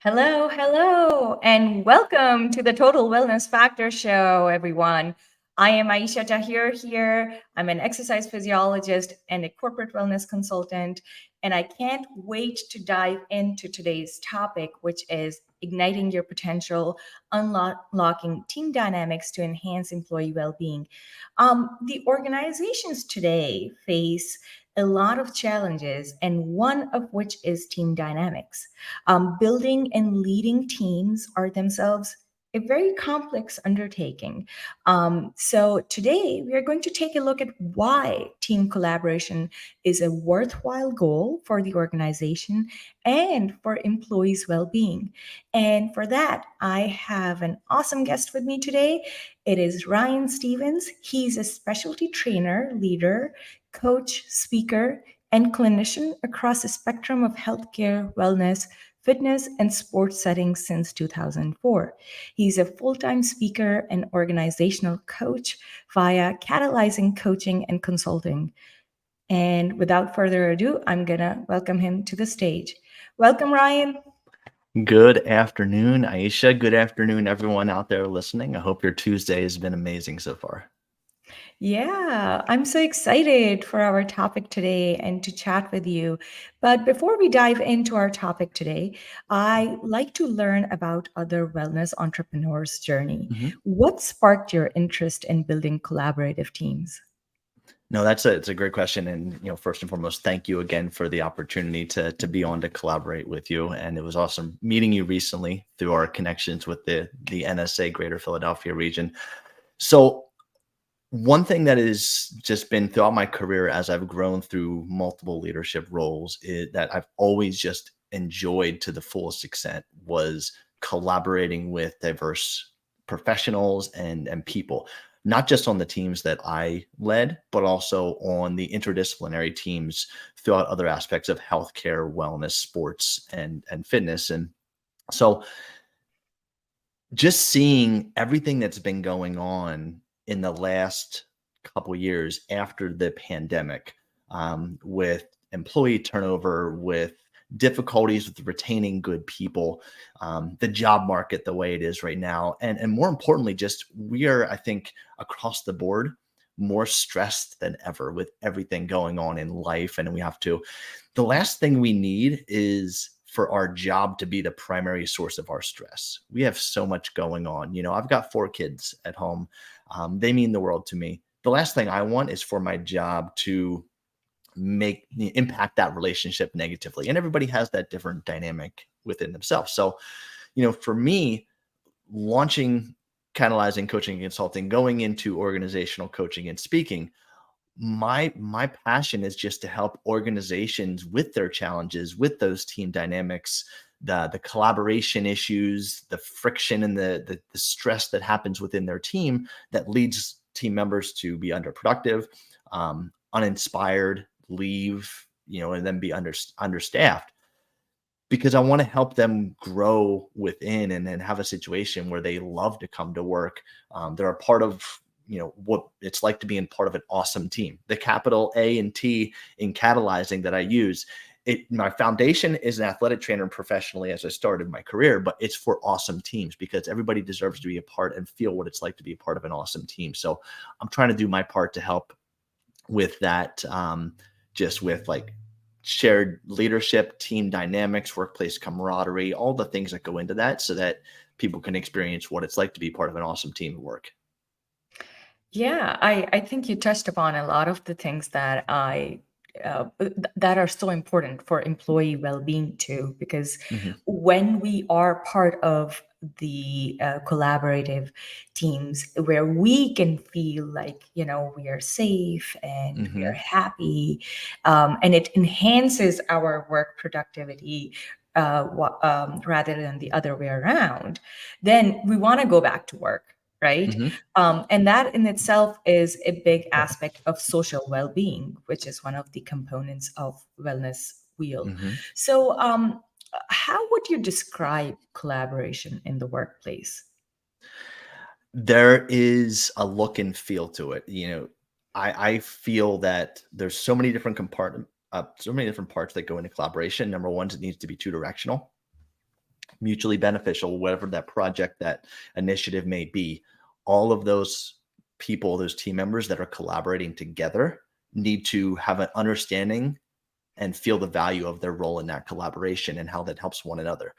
Hello, hello, and welcome to the Total Wellness Factor Show, everyone. I am Aisha Tahir here. I'm an exercise physiologist and a corporate wellness consultant, and I can't wait to dive into today's topic, which is igniting your potential, unlocking team dynamics to enhance employee well being. The organizations today face a lot of challenges, and one of which is team dynamics. Building and leading teams are themselves a very complex undertaking. So, today we are going to take a look at why team collaboration is a worthwhile goal for the organization and for employees' well being. And for that, I have an awesome guest with me today. It is Ryan Stevens. He's a specialty trainer, leader, coach, speaker, and clinician across a spectrum of healthcare, wellness, fitness, and sports settings since 2004. He's a full time speaker and organizational coach via Catalyzing Coaching and Consulting. And without further ado, I'm going to welcome him to the stage. Welcome, Ryan. Good afternoon, Aisha. Good afternoon, everyone out there listening. I hope your Tuesday has been amazing so far. Yeah, I'm so excited for our topic today and to chat with you. But before we dive into our topic today, I like to learn about other wellness entrepreneurs' journey. Mhm. What sparked your interest in building collaborative teams? No, it's a great question, and first and foremost, thank you again for the opportunity to be on to collaborate with you. And it was awesome meeting you recently through our connections with the NSA Greater Philadelphia region. So one thing that has just been throughout my career as I've grown through multiple leadership roles is that I've always just enjoyed to the fullest extent was collaborating with diverse professionals and people, not just on the teams that I led, but also on the interdisciplinary teams throughout other aspects of healthcare, wellness, sports, and fitness. And so just seeing everything that's been going on in the last couple years after the pandemic, with employee turnover, with difficulties with retaining good people, the job market the way it is right now, and more importantly, just we are, I think, across the board more stressed than ever with everything going on in life, and we have to. The last thing we need is for our job to be the primary source of our stress. We have so much going on. I've got 4 kids at home. They mean the world to me. The last thing I want is for my job to impact that relationship negatively. And everybody has that different dynamic within themselves. So, for me, launching Catalyzing Coaching and Consulting, going into organizational coaching and speaking, my passion is just to help organizations with their challenges, with those team dynamics, the collaboration issues, the friction and the stress that happens within their team that leads team members to be underproductive, uninspired, leave, and then be understaffed, because I want to help them grow within and then have a situation where they love to come to work. They're a part of, what it's like to be in part of an awesome team. The capital A and T in catalyzing that I use, my foundation is an athletic trainer professionally as I started my career, but it's for awesome teams because everybody deserves to be a part and feel what it's like to be a part of an awesome team. So I'm trying to do my part to help with that, just with like shared leadership, team dynamics, workplace camaraderie, all the things that go into that so that people can experience what it's like to be part of an awesome team at work. Yeah, I think you touched upon a lot of the things that that are so important for employee well-being too, because Hmm. when we are part of the collaborative teams where we can feel like we are safe and we are Hmm. happy, and it enhances our work productivity rather than the other way around, then we want to go back to work, right? Hmm. And that in itself is a big aspect of social well-being, which is one of the components of wellness wheel. Hmm. So, how would you describe collaboration in the workplace? There is a look and feel to it. I feel that there's so many different parts that go into collaboration. Number one is it needs to be two directional. mutually beneficial, whatever that project, that initiative may be. All of those people, those team members that are collaborating together need to have an understanding and feel the value of their role in that collaboration and how that helps one another.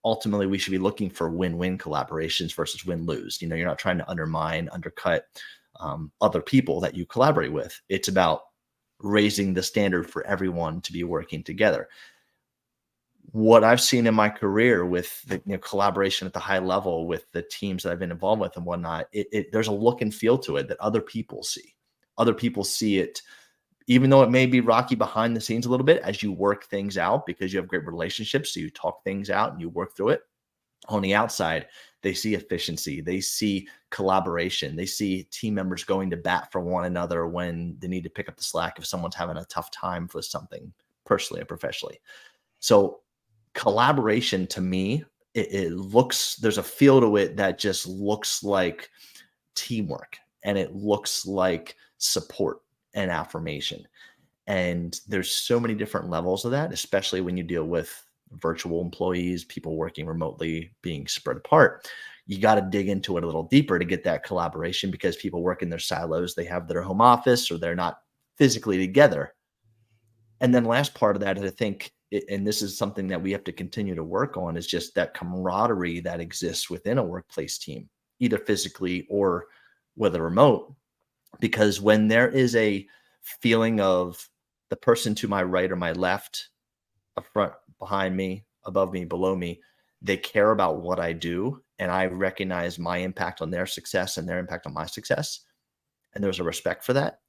Ultimately, we should be looking for win-win collaborations versus win-lose. You're not trying to undercut other people that you collaborate with. It's about raising the standard for everyone to be working together. What I've seen in my career with the collaboration at the high level with the teams that I've been involved with and whatnot, there's a look and feel to it that other people see. Other people see it, even though it may be rocky behind the scenes a little bit as you work things out because you have great relationships. So you talk things out and you work through it. On the outside, they see efficiency, they see collaboration, they see team members going to bat for one another when they need to pick up the slack if someone's having a tough time for something personally or professionally. So collaboration to me, it looks, there's a feel to it that just looks like teamwork, and it looks like support and affirmation. And there's so many different levels of that, especially when you deal with virtual employees, people working remotely, being spread apart. You got to dig into it a little deeper to get that collaboration, because people work in their silos. They have their home office, or they're not physically together. And then last part of that, I think, and this is something that we have to continue to work on, is just that camaraderie that exists within a workplace team, either physically or whether remote. Because when there is a feeling of the person to my right or my left, up front, behind me, above me, below me, they care about what I do, and I recognize my impact on their success and their impact on my success, and there's a respect for that,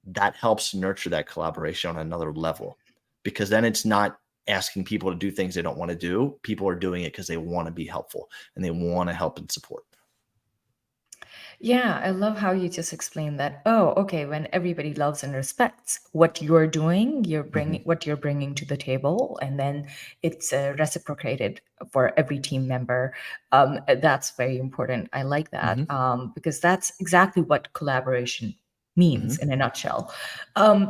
that helps nurture that collaboration on another level. Because then it's not asking people to do things they don't want to do. People are doing it because they want to be helpful and they want to help and support. Yeah, I love how you just explained that. Oh, okay, when everybody loves and respects what you're doing, you're bringing Mm-hmm. what you're bringing to the table, and then it's reciprocated for every team member. That's very important. I like that, Mm-hmm. because that's exactly what collaboration means Mm-hmm. in a nutshell.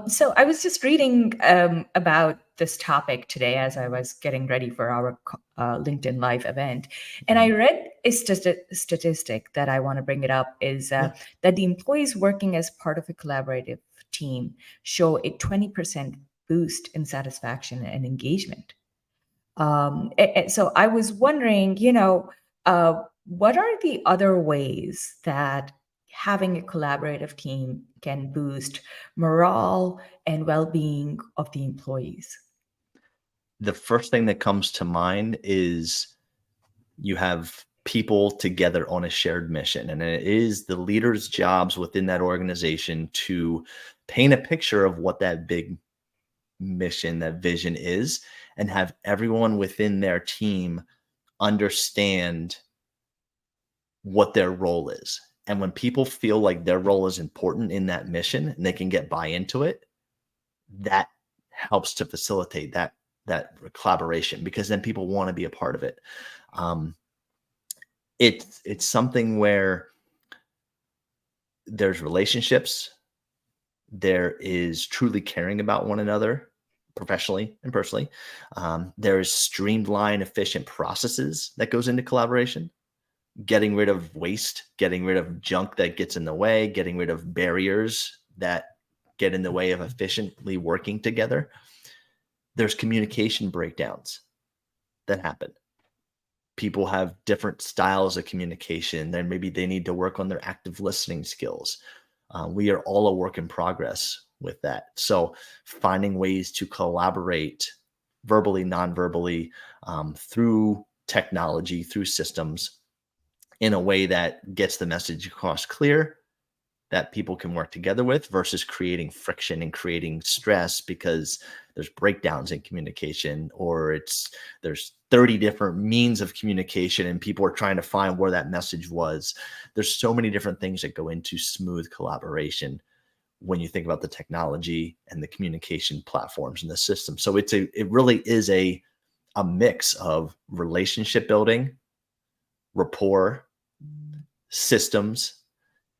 So I was just reading about this topic today as I was getting ready for our LinkedIn Live event. And I read a statistic that I want to bring it up is Yeah. that the employees working as part of a collaborative team show a 20% boost in satisfaction and engagement. So I was wondering, what are the other ways that having a collaborative team can boost morale and well-being of the employees? The first thing that comes to mind is you have people together on a shared mission, and it is the leaders' jobs within that organization to paint a picture of what that big mission, that vision is, and have everyone within their team understand what their role is. And when people feel like their role is important in that mission and they can get buy into it, that helps to facilitate that collaboration, because then people want to be a part of it. Um, it's something where there's relationships, there is truly caring about one another professionally and personally. There's streamlined, efficient processes that goes into collaboration, getting rid of waste, getting rid of junk that gets in the way, getting rid of barriers that get in the way of efficiently working together. There's communication breakdowns that happen. People have different styles of communication. Then maybe they need to work on their active listening skills. We are all a work in progress with that. So finding ways to collaborate verbally, non-verbally, through technology, through systems, in a way that gets the message across clear, that people can work together with, versus creating friction and creating stress because there's breakdowns in communication, or there's 30 different means of communication and people are trying to find where that message was. There's so many different things that go into smooth collaboration when you think about the technology and the communication platforms and the system. So it really is a mix of relationship building, rapport, systems,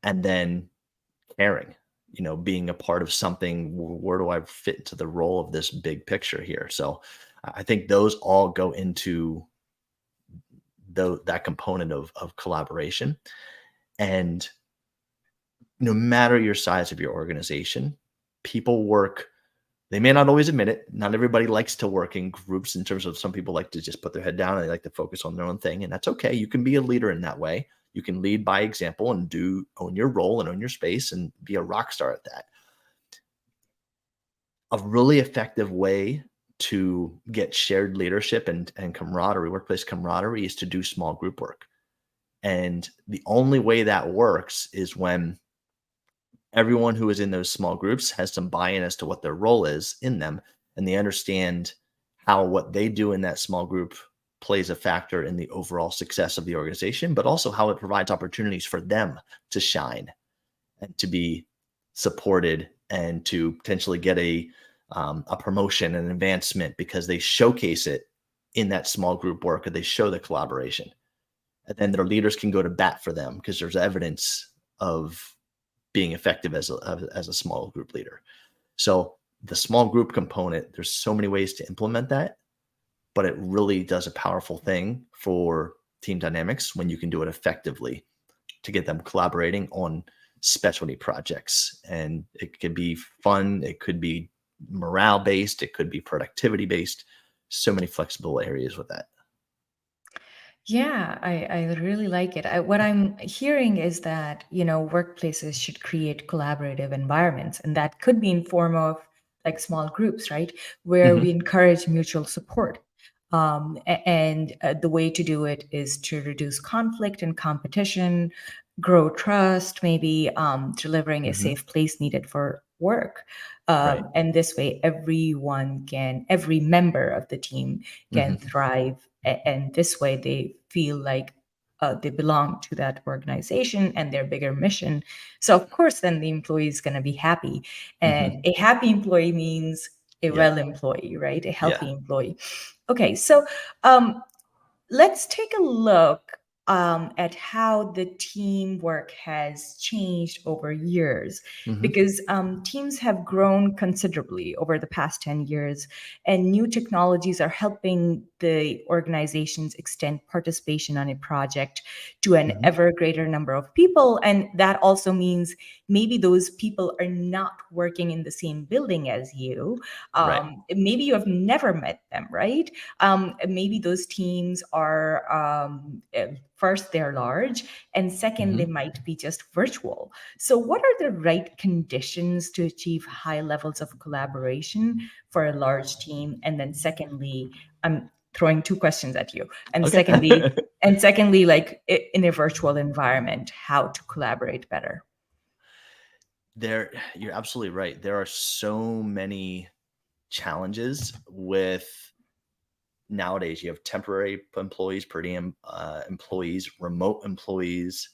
and then caring, being a part of something. Where do I fit into the role of this big picture here? So I think those all go into that component of collaboration. And no matter your size of your organization, people work. They may not always admit it. Not everybody likes to work in groups, in terms of some people like to just put their head down and they like to focus on their own thing. And that's okay. You can be a leader in that way. You can lead by example and own your role and own your space and be a rock star at that. A really effective way to get shared leadership and camaraderie, workplace camaraderie, is to do small group work. And the only way that works is when everyone who is in those small groups has some buy-in as to what their role is in them, and they understand how what they do in that small group plays a factor in the overall success of the organization, but also how it provides opportunities for them to shine and to be supported and to potentially get a promotion, an advancement, because they showcase it in that small group work, or they show the collaboration. And then their leaders can go to bat for them because there's evidence of being effective as a small group leader. So the small group component, there's so many ways to implement that, but it really does a powerful thing for team dynamics when you can do it effectively to get them collaborating on specialty projects. And it could be fun, it could be morale based, it could be productivity based. So many flexible areas with that. Yeah, I really like it. What I'm hearing is that, workplaces should create collaborative environments, and that could be in form of like small groups, right? Where we Mhm. encourage mutual support. And the way to do it is to reduce conflict and competition, grow trust, maybe delivering a Mhm. safe place needed for work. Right. And this way, every member of the team can Mhm. thrive, and this way they feel like they belong to that organization and their bigger mission. So of course then the employee is going to be happy, and Mhm. a happy employee means a Yeah. well employee, right? A Yeah. healthy employee. Okay, so um, let's take a look at how the teamwork has changed over years, Mhm. because teams have grown considerably over the past 10 years, and new technologies are helping the organizations extend participation on a project to an Mhm. ever greater number of people. And that also means maybe those people are not working in the same building as you. Right. Maybe you have never met them, right? Maybe those teams are first they're large, and second they Mhm. might be just virtual. So what are the right conditions to achieve high levels of collaboration for a large team? And then secondly, I'm throwing two questions at you. And Okay. secondly, like in a virtual environment, how to collaborate better. You're absolutely right. There are so many challenges with nowadays. You have temporary employees, per diem employees, remote employees,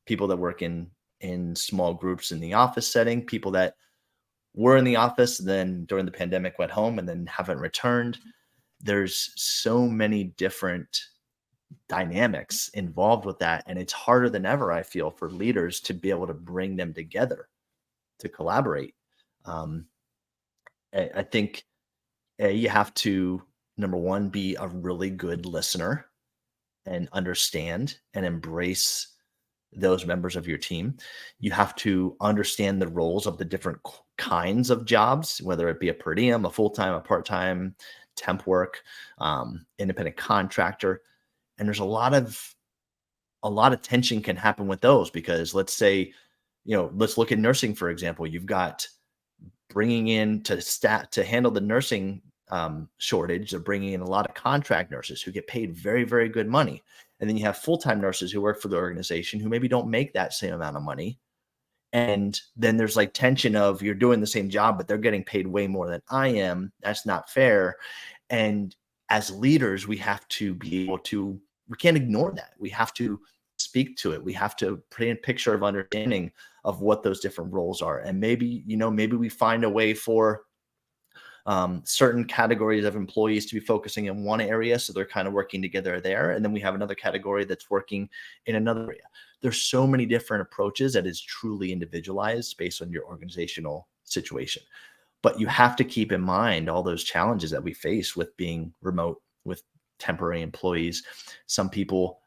people that work in small groups in the office setting, people that were in the office, then during the pandemic went home and then haven't returned. There's so many different dynamics involved with that, and it's harder than ever, I feel, for leaders to be able to bring them together to collaborate. Um, I think you have to, number one, be a really good listener and understand and embrace those members of your team. You have to understand the roles of the different kinds of jobs, whether it be a per diem, a full time, a part time, temp work, independent contractor. And there's a lot of tension can happen with those, because let's say, let's look at nursing, for example. You've got bringing in to handle the nursing shortage. They're bringing in a lot of contract nurses who get paid very, very good money. And then you have full-time nurses who work for the organization who maybe don't make that same amount of money. And then there's like tension of, you're doing the same job, but they're getting paid way more than I am. That's not fair. And as leaders, we can't ignore that. We have to speak to it. We have to paint a picture of understanding of what those different roles are. And maybe we find a way for certain categories of employees to be focusing in one area, so they're kind of working together there, and then we have another category that's working in another area. There's so many different approaches that is truly individualized based on your organizational situation, but you have to keep in mind all those challenges that we face with being remote, with temporary employees. Some people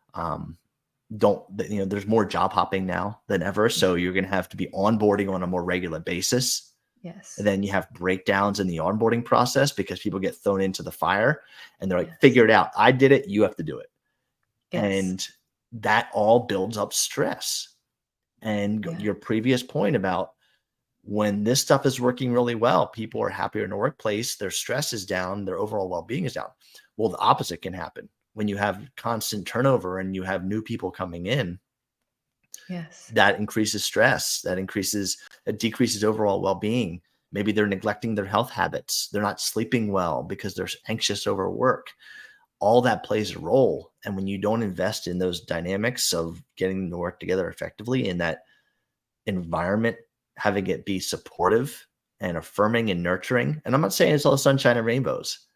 there's more job hopping now than ever. So you're going to have to be onboarding on a more regular basis. Yes. And then you have breakdowns in the onboarding process because people get thrown into the fire and they're like, Yes. figure it out. I did it. You have to do it. Yes. And that all builds up stress. And Yeah. your previous point about when this stuff is working really well, people are happier in the workplace, their stress is down, their overall well-being is down. Well, the opposite can happen. When you have constant turnover and you have new people coming in, Yes. that increases stress, it decreases overall well-being. Maybe they're neglecting their health habits. They're not sleeping well because they're anxious over work. All that plays a role. And when you don't invest in those dynamics of getting them to work together effectively in that environment, having it be supportive and affirming and nurturing. And I'm not saying it's all sunshine and rainbows.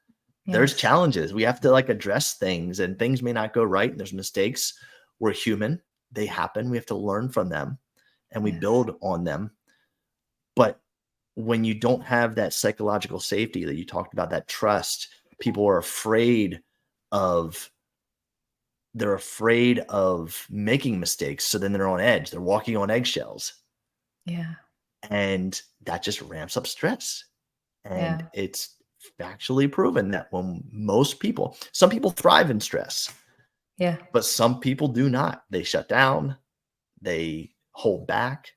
There's Yes. challenges. We have to address things, and things may not go right. And there's mistakes. We're human. They happen. We have to learn from them and we Yes. build on them. But when you don't have that psychological safety that you talked about, that trust, people are afraid of making mistakes. So then they're on edge. They're walking on eggshells. Yeah. And that just ramps up stress. And Yeah. it's factually proven that when some people thrive in stress, Yeah. but some people do not. They shut down, they hold back.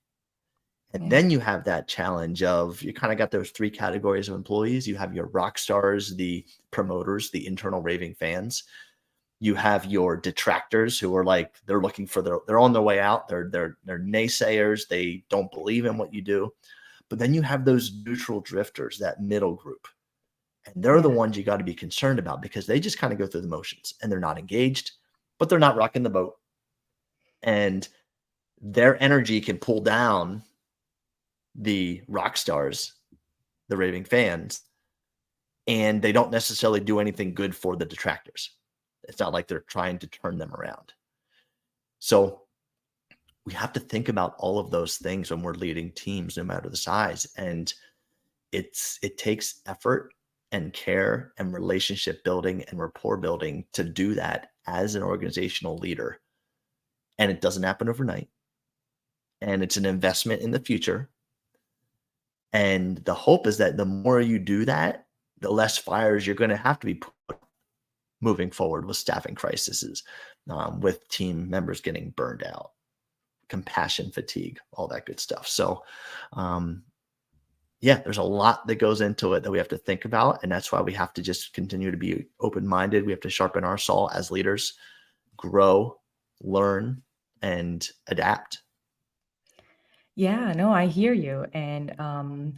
And Yeah. then you have that challenge of, you kind of got those three categories of employees. You have your rock stars, the promoters, the internal raving fans. You have your detractors who are they're looking for they're on their way out. They're naysayers. They don't believe in what you do. But then you have those neutral drifters, that middle group. And they're the Yeah. ones you got to be concerned about because they just kind of go through the motions and they're not engaged, but they're not rocking the boat. And their energy can pull down the rock stars, the raving fans, and they don't necessarily do anything good for the detractors. It's not like they're trying to turn them around. So we have to think about all of those things when we're leading teams, no matter the size. And it takes effort and care and relationship building and rapport building to do that as an organizational leader. And it doesn't happen overnight. And it's an investment in the future. And the hope is that the more you do that, the less fires you're going to have to be put moving forward with staffing crises, with team members getting burned out, compassion fatigue, all that good stuff. So, yeah, there's a lot that goes into it that we have to think about. And that's why we have to just continue to be open-minded. We have to sharpen our saw as leaders, grow, learn, and adapt. Yeah, no, I hear you. And I'm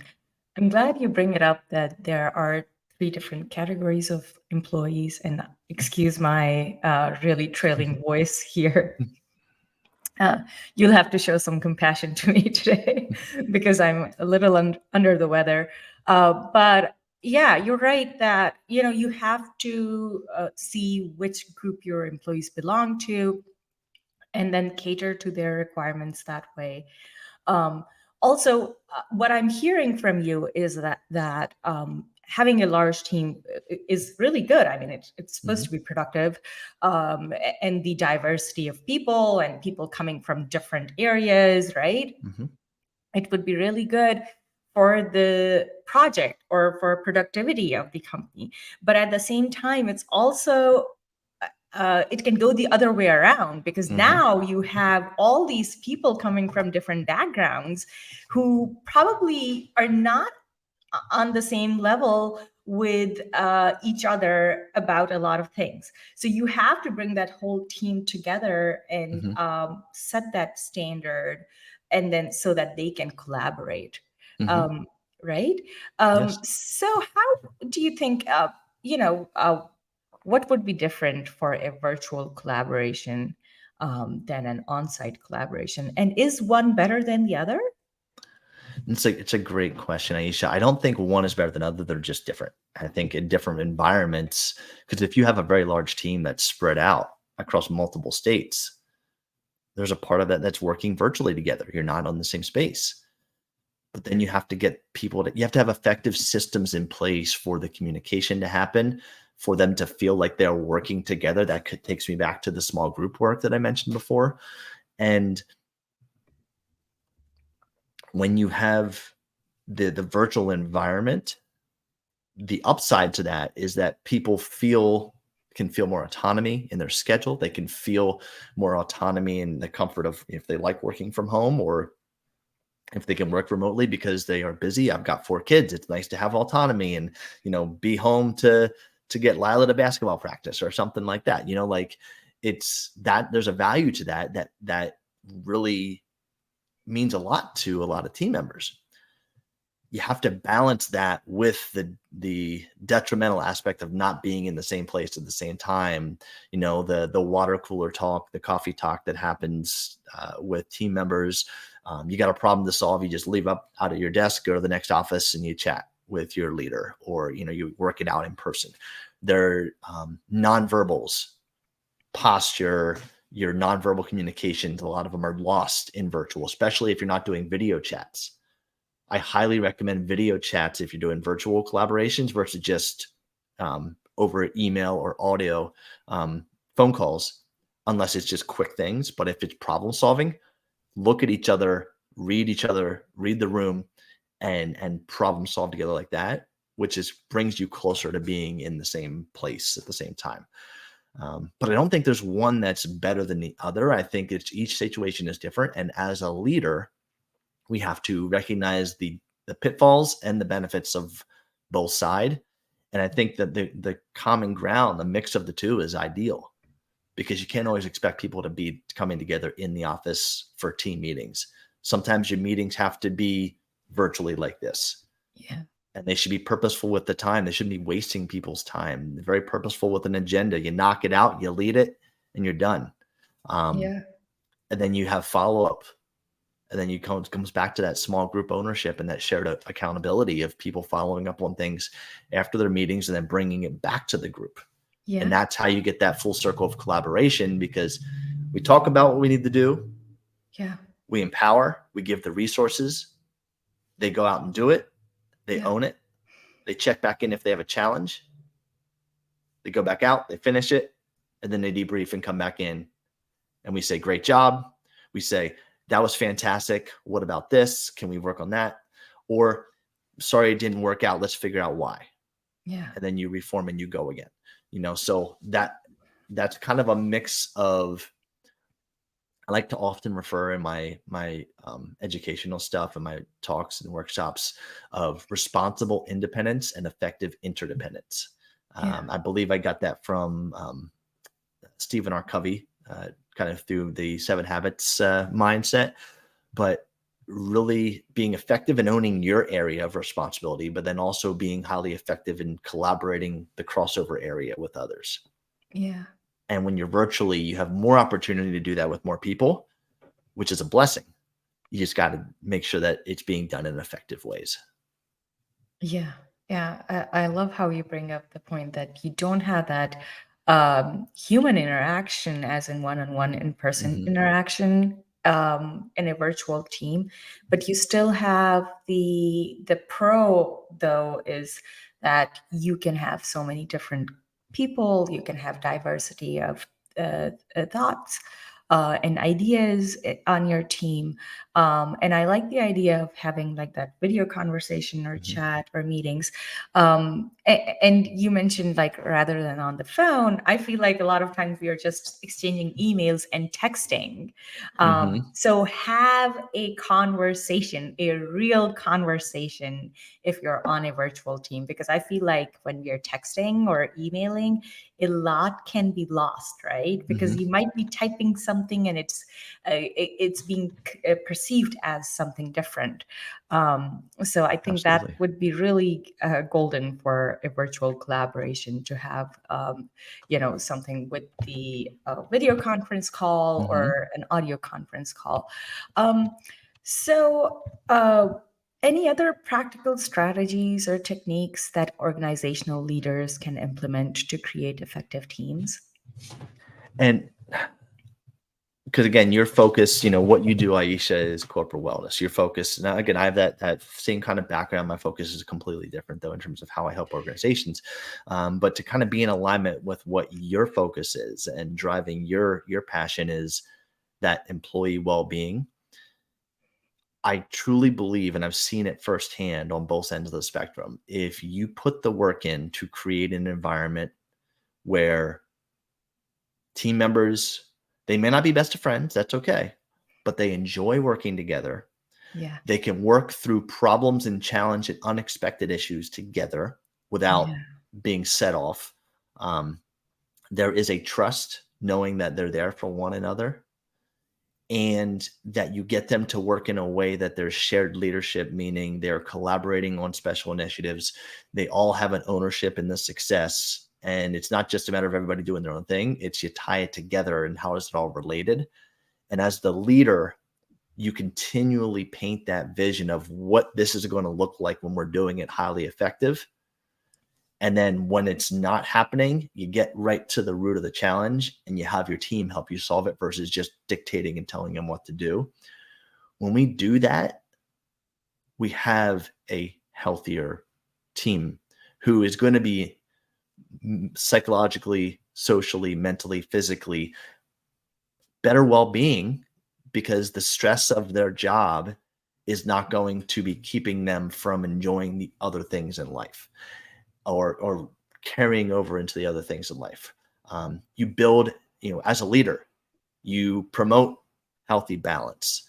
glad you bring it up that there are three different categories of employees. And excuse my really trailing voice here. You'll have to show some compassion to me today because I'm a little under the weather. But yeah, you're right that you have to see which group your employees belong to, and then cater to their requirements that way. Um, Also, what I'm hearing from you is that having a large team is really good. I mean, it's supposed to be productive, and the diversity of people and people coming from different areas, right? Mm-hmm. It would be really good for the project or for productivity of the company. But at the same time, it's also it can go the other way around because now you have all these people coming from different backgrounds who probably are not on the same level with each other about a lot of things. So you have to bring that whole team together and set that standard, and then so that they can collaborate. Right? Yes. So how do you think, what would be different for a virtual collaboration than an on-site collaboration? And is one better than the other? It's a great question, Aisha. I don't think one is better than other. They're just different. I think in different environments, because if you have a very large team that's spread out across multiple states, there's a part of that that's working virtually together. You're not on the same space. But then you have to get you have to have effective systems in place for the communication to happen, for them to feel like they're working together. That takes me back to the small group work that I mentioned before. And when you have the virtual environment, the upside to that is that people can feel more autonomy in their schedule. They can feel more autonomy in the comfort of if they like working from home or if they can work remotely because they are busy. I've got 4 kids. It's nice to have autonomy and, be home to get Lila to basketball practice or something like that. Like it's that there's a value to that really means a lot to a lot of team members. You have to balance that with the detrimental aspect of not being in the same place at the same time. The water cooler talk, the coffee talk that happens with team members. You got a problem to solve, you just leave up out of your desk, go to the next office, and you chat with your leader, or you work it out in person. Their nonverbals, posture, your nonverbal communications, a lot of them are lost in virtual, especially if you're not doing video chats. I highly recommend video chats if you're doing virtual collaborations versus just over email or audio phone calls, unless it's just quick things. But if it's problem solving, look at each other, read the room, and problem solve together like that, which brings you closer to being in the same place at the same time. But I don't think there's one that's better than the other. I think each situation is different. And as a leader, we have to recognize the pitfalls and the benefits of both sides. And I think that the common ground, the mix of the two is ideal, because you can't always expect people to be coming together in the office for team meetings. Sometimes your meetings have to be virtually like this. Yeah. And they should be purposeful with the time. They shouldn't be wasting people's time. They're very purposeful with an agenda. You knock it out, you lead it, and you're done. Yeah. And then you have follow-up. And then comes back to that small group ownership and that shared accountability of people following up on things after their meetings and then bringing it back to the group. Yeah. And that's how you get that full circle of collaboration, because we talk about what we need to do. Yeah. We empower, we give the resources, they go out and do it. They own it. They check back in if they have a challenge. They go back out, they finish it, and then they debrief and come back in. And we say, great job. We say, that was fantastic. What about this? Can we work on that? Or, sorry, it didn't work out. Let's figure out why. Yeah. And then you reform and you go again. So that's kind of a mix of, I like to often refer in my educational stuff and my talks and workshops of responsible independence and effective interdependence. I believe I got that from Stephen R. Covey, kind of through the 7 Habits mindset, but really being effective in owning your area of responsibility, but then also being highly effective in collaborating the crossover area with others. Yeah. And when you're virtually, you have more opportunity to do that with more people, which is a blessing. You just got to make sure that it's being done in effective ways. Yeah. Yeah. I love how you bring up the point that you don't have that human interaction, as in one-on-one in-person interaction in a virtual team, but you still have the pro, though, is that you can have so many different people, you can have diversity of thoughts and ideas on your team. And I like the idea of having like that video conversation or chat or meetings. And you mentioned like rather than on the phone, I feel like a lot of times we are just exchanging emails and texting. So have a conversation, a real conversation if you're on a virtual team, because I feel like when we are texting or emailing, a lot can be lost, right? Because you might be typing something and it's being perceived as something different. So I think Absolutely. that would be really golden for a virtual collaboration to have, something with the video conference call or an audio conference call. So any other practical strategies or techniques that organizational leaders can implement to create effective teams? And because again, your focus, what you do, Aisha, is corporate wellness. Your focus. Now, again, I have that same kind of background. My focus is completely different, though, in terms of how I help organizations. But to kind of be in alignment with what your focus is and driving your passion is that employee well-being. I truly believe, and I've seen it firsthand on both ends of the spectrum. If you put the work in to create an environment where team members, they may not be best of friends, that's okay, but they enjoy working together. Yeah. They can work through problems and challenge and unexpected issues together without Yeah. being set off. There is a trust knowing that they're there for one another, and that you get them to work in a way that there's shared leadership, meaning they're collaborating on special initiatives. They all have an ownership in the success. And it's not just a matter of everybody doing their own thing. It's you tie it together and how is it all related? And as the leader, you continually paint that vision of what this is going to look like when we're doing it highly effective. And then when it's not happening, you get right to the root of the challenge and you have your team help you solve it versus just dictating and telling them what to do. When we do that, we have a healthier team who is going to be psychologically, socially, mentally, physically better well-being, because the stress of their job is not going to be keeping them from enjoying the other things in life, or carrying over into the other things in life. You build, as a leader, you promote healthy balance.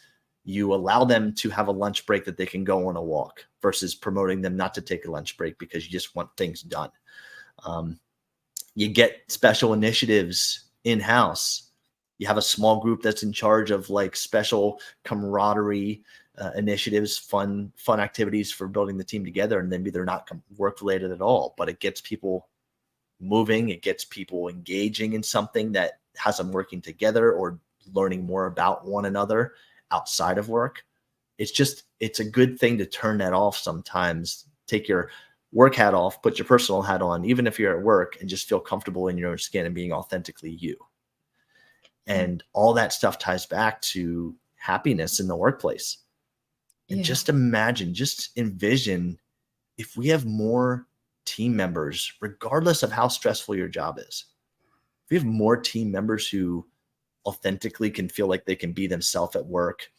You allow them to have a lunch break that they can go on a walk versus promoting them not to take a lunch break because you just want things done. You get special initiatives in-house. You have a small group that's in charge of like special camaraderie initiatives, fun activities for building the team together. And maybe they're not work related at all, but it gets people moving. It gets people engaging in something that has them working together or learning more about one another outside of work. It's a good thing to turn that off sometimes. Take your work hat off, put your personal hat on, even if you're at work, and just feel comfortable in your own skin and being authentically you. Yeah. And all that stuff ties back to happiness in the workplace. And Yeah. just imagine, just envision if we have more team members, regardless of how stressful your job is, if we have more team members who authentically can feel like they can be themselves at work,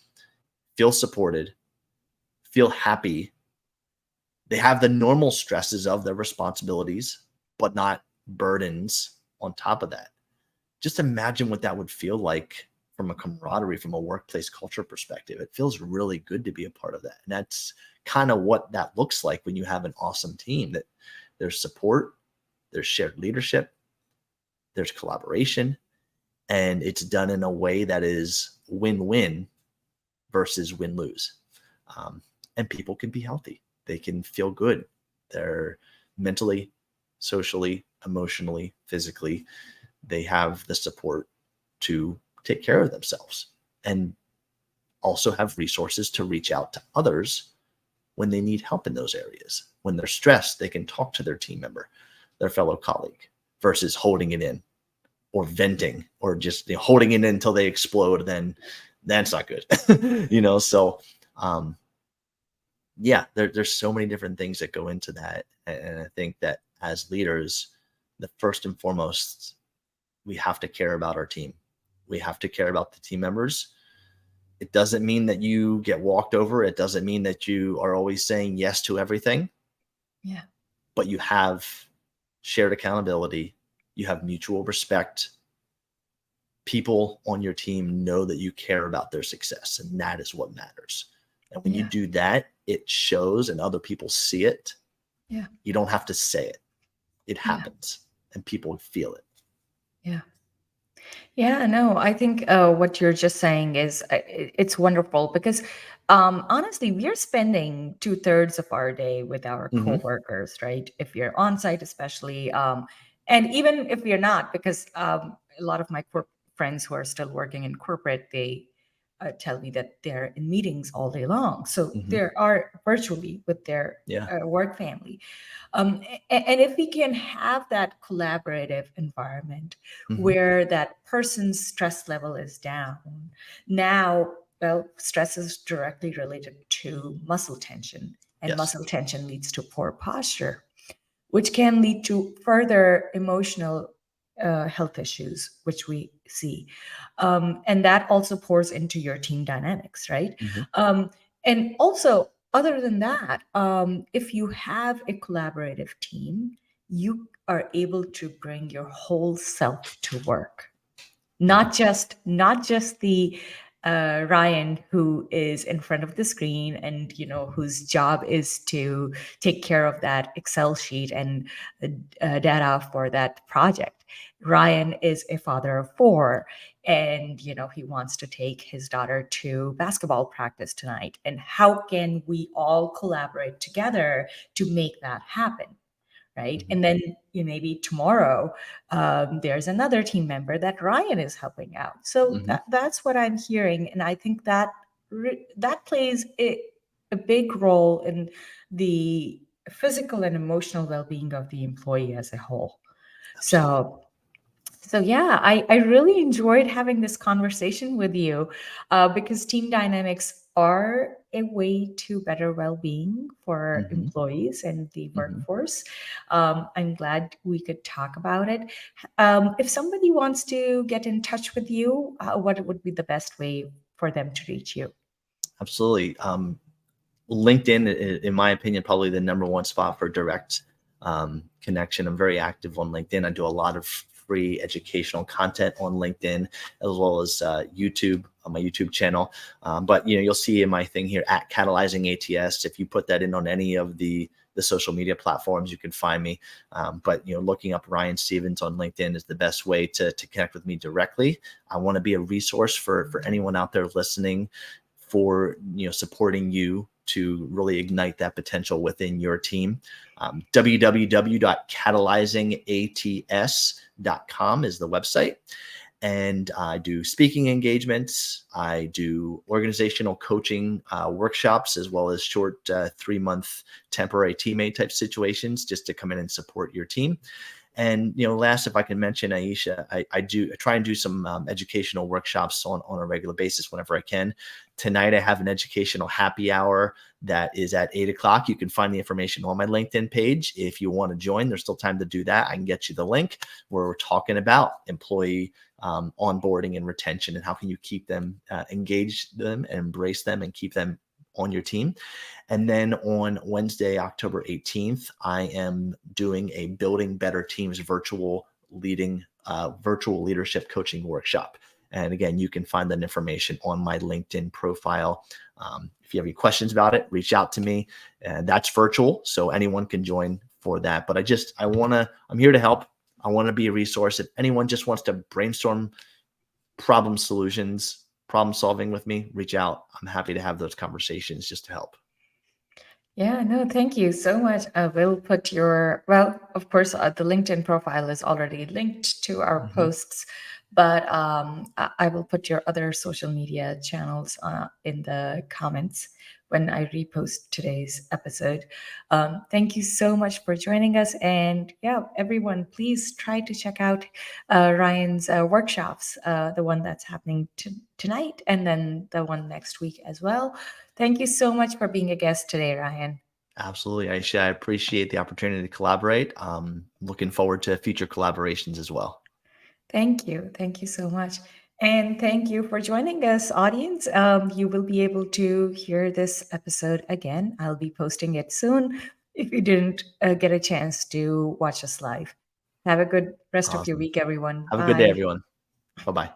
feel supported, feel happy, they have the normal stresses of their responsibilities, but not burdens on top of that. Just imagine what that would feel like from a camaraderie, from a workplace culture perspective. It feels really good to be a part of that. And that's kind of what that looks like when you have an awesome team, that there's support, there's shared leadership, there's collaboration, and it's done in a way that is win-win versus win-lose. And people can be healthy. They can feel good. They're mentally, socially, emotionally, physically, they have the support to take care of themselves and also have resources to reach out to others when they need help in those areas. When they're stressed, they can talk to their team member, their fellow colleague, versus holding it in or venting or just holding it in until they explode. Then that's not good. So yeah, there's so many different things that go into that. And I think that as leaders, the first and foremost, we have to care about our team. We have to care about the team members. It doesn't mean that you get walked over. It doesn't mean that you are always saying yes to everything. Yeah. But you have shared accountability. You have mutual respect. People on your team know that you care about their success, and that is what matters. And when you Yeah. do that, it shows and other people see it. Yeah. You don't have to say it. It Yeah. happens and people feel it. Yeah. Yeah, no, I think what you're just saying is it's wonderful because honestly, we're spending 2/3 of our day with our Mm-hmm. coworkers, right? If you're on site, especially, and even if we're not, because a lot of my friends who are still working in corporate, they tell me that they're in meetings all day long. So Hmm. they are virtually with their Yeah. work family. And if we can have that collaborative environment Hmm. where that person's stress level is down, now, well, stress is directly related to muscle tension, and Yes. muscle tension leads to poor posture, which can lead to further emotional health issues, which we see. And that also pours into your team dynamics, right? Hmm. And also, other than that, if you have a collaborative team, you are able to bring your whole self to work, Hmm. not just the Ryan who is in front of the screen and whose job is to take care of that Excel sheet and data for that project. Ryan is a father of four, and he wants to take his daughter to basketball practice tonight. And how can we all collaborate together to make that happen? Right. Hmm. And then maybe tomorrow there's another team member that Ryan is helping out. So Hmm. that's what I'm hearing. And I think that that plays a big role in the physical and emotional well-being of the employee as a whole. Absolutely. So yeah, I really enjoyed having this conversation with you, because team dynamics are a way to better well-being for Hmm. employees and the Hmm. workforce. I'm glad we could talk about it. If somebody wants to get in touch with you, what would be the best way for them to reach you? Absolutely. LinkedIn, in my opinion, probably the number one spot for direct connection. I'm very active on LinkedIn. I do a lot of free educational content on LinkedIn, as well as YouTube on my YouTube channel. But you'll see in my thing here at Catalyzing ATS. If you put that in on any of the social media platforms, you can find me. But looking up Ryan Stevens on LinkedIn is the best way to connect with me directly. I want to be a resource for anyone out there listening, for supporting you to really ignite that potential within your team. www.catalyzingats.com is the website. And I do speaking engagements. I do organizational coaching workshops, as well as short 3-month temporary teammate type situations, just to come in and support your team. And last, if I can mention, Aisha, I try and do some educational workshops on a regular basis whenever I can. Tonight, I have an educational happy hour that is at 8 o'clock. You can find the information on my LinkedIn page. If you want to join, there's still time to do that. I can get you the link, where we're talking about employee onboarding and retention, and how can you keep them engage them, and embrace them, and keep them on your team. And then on Wednesday, October 18th, I am doing a Building Better Teams virtual leadership coaching workshop. And again, you can find that information on my LinkedIn profile. If you have any questions about it, reach out to me. And that's virtual, so anyone can join for that. But I'm here to help. I want to be a resource. If anyone just wants to brainstorm problem solving with me, reach out. I'm happy to have those conversations just to help. Yeah, no, thank you so much. We'll put well, of course, the LinkedIn profile is already linked to our Mhm. posts, but I will put your other social media channels in the comments when I repost today's episode. Thank you so much for joining us. And yeah, everyone, please try to check out Ryan's workshops, the one that's happening tonight, and then the one next week as well. Thank you so much for being a guest today, Ryan. Absolutely, Aisha. I appreciate the opportunity to collaborate. Looking forward to future collaborations as well. Thank you. Thank you so much. And thank you for joining us, audience. You will be able to hear this episode again. I'll be posting it soon if you didn't get a chance to watch us live. Have a good rest of your Awesome. week, everyone. Have a good day, Bye. everyone. Bye bye.